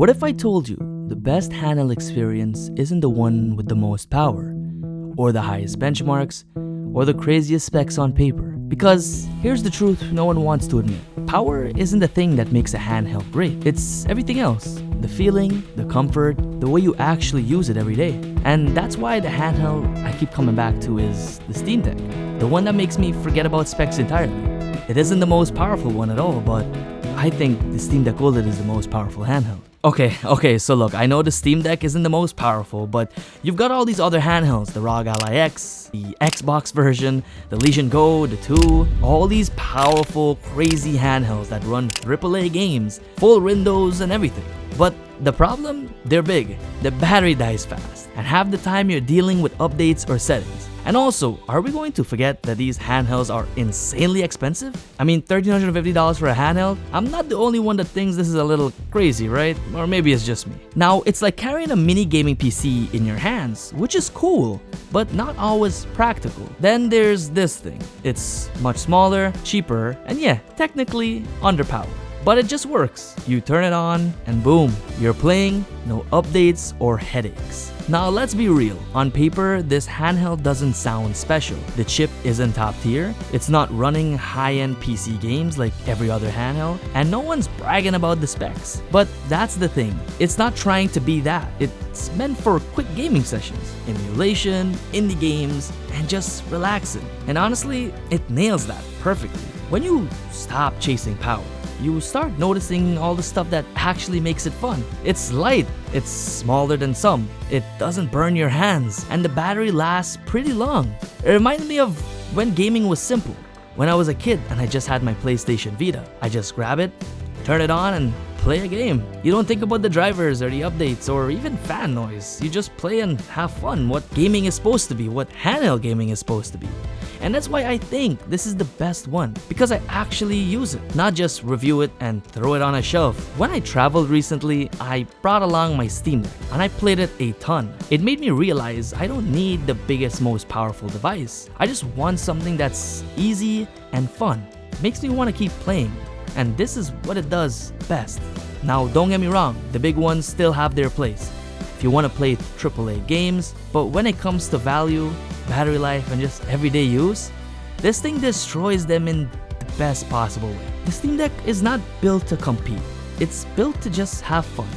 What if I told you the best handheld experience isn't the one with the most power, or the highest benchmarks, or the craziest specs on paper? Because here's the truth no one wants to admit. Power isn't the thing that makes a handheld great. It's everything else. The feeling, the comfort, the way you actually use it every day. And that's why the handheld I keep coming back to is the Steam Deck. The one that makes me forget about specs entirely. It isn't the most powerful one at all, but I think the Steam Deck OLED is the most powerful handheld. Okay, so look, I know the Steam Deck isn't the most powerful, but you've got all these other handhelds, the ROG Ally X, the Xbox version, the Legion Go, the 2, all these powerful, crazy handhelds that run AAA games, full windows and everything. But the problem? They're big, the battery dies fast, and half the time you're dealing with updates or settings. And also, are we going to forget that these handhelds are insanely expensive? I mean, $1,350 for a handheld? I'm not the only one that thinks this is a little crazy, right? Or maybe it's just me. Now, it's like carrying a mini gaming PC in your hands, which is cool, but not always practical. Then there's this thing. It's much smaller, cheaper, and yeah, technically underpowered. But it just works. You turn it on and boom, you're playing, no updates or headaches. Now let's be real, on paper this handheld doesn't sound special. The chip isn't top tier, it's not running high-end PC games like every other handheld, and no one's bragging about the specs. But that's the thing, it's not trying to be that. It's meant for quick gaming sessions, emulation, indie games, and just relaxing. And honestly, it nails that perfectly. When you stop chasing power, you start noticing all the stuff that actually makes it fun. It's light, it's smaller than some, it doesn't burn your hands, and the battery lasts pretty long. It reminded me of when gaming was simple. When I was a kid and I just had my PlayStation Vita, I just grab it, turn it on, and play a game. You don't think about the drivers or the updates or even fan noise. You just play and have fun. What gaming is supposed to be, what handheld gaming is supposed to be. And that's why I think this is the best one, because I actually use it, not just review it and throw it on a shelf. When I traveled recently, I brought along my Steam Deck and I played it a ton. It made me realize I don't need the biggest, most powerful device. I just want something that's easy and fun. It makes me want to keep playing, and this is what it does best. Now don't get me wrong, the big ones still have their place if you want to play AAA games, but when it comes to value, battery life, and just everyday use, this thing destroys them in the best possible way. The Steam Deck is not built to compete, it's built to just have fun.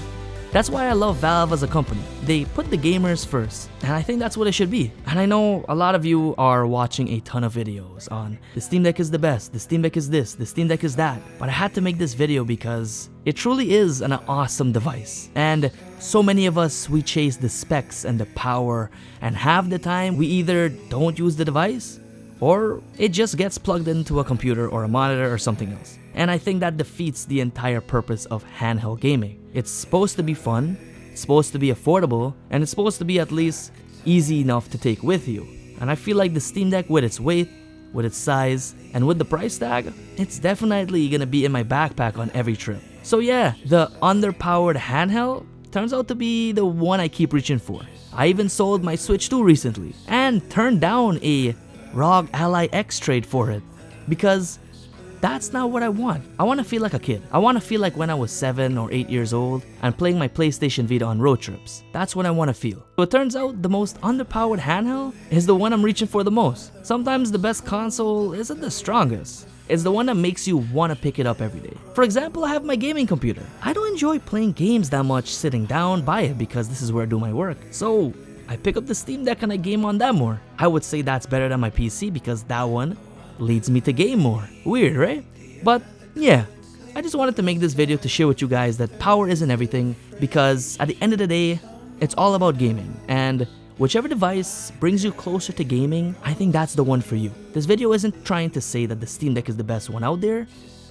That's why I love Valve as a company. They put the gamers first, and I think that's what it should be. And I know a lot of you are watching a ton of videos on the Steam Deck is the best, the Steam Deck is this, the Steam Deck is that, but I had to make this video because it truly is an awesome device. And so many of us, we chase the specs and the power, and half the time we either don't use the device or it just gets plugged into a computer or a monitor or something else. And I think that defeats the entire purpose of handheld gaming. It's supposed to be fun, it's supposed to be affordable, and it's supposed to be at least easy enough to take with you. And I feel like the Steam Deck, with its weight, with its size, and with the price tag, it's definitely gonna be in my backpack on every trip. So yeah, the underpowered handheld turns out to be the one I keep reaching for. I even sold my Switch 2 recently and turned down a ROG Ally X trade for it, because that's not what I want. I want to feel like a kid. I want to feel like when I was 7 or 8 years old and playing my PlayStation Vita on road trips. That's what I want to feel. So it turns out the most underpowered handheld is the one I'm reaching for the most. Sometimes the best console isn't the strongest. It's the one that makes you want to pick it up every day. For example, I have my gaming computer. I don't enjoy playing games that much sitting down by it because this is where I do my work. So I pick up the Steam Deck and I game on that more. I would say that's better than my PC because that one leads me to game more. Weird, right? But yeah, I just wanted to make this video to share with you guys that power isn't everything, because at the end of the day, it's all about gaming, and whichever device brings you closer to gaming, I think that's the one for you. This video isn't trying to say that the Steam Deck is the best one out there.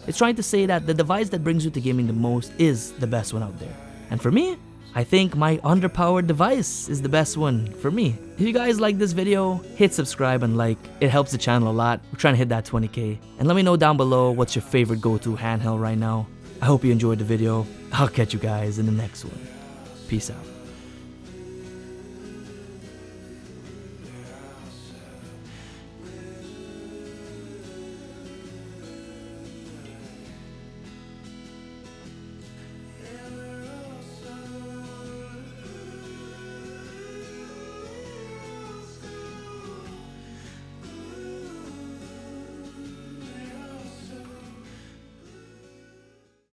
It's trying to say that the device that brings you to gaming the most is the best one out there. And for me, I think my underpowered device is the best one for me. If you guys like this video, hit subscribe and like. It helps the channel a lot. We're trying to hit that 20K. And let me know down below what's your favorite go-to handheld right now. I hope you enjoyed the video. I'll catch you guys in the next one. Peace out.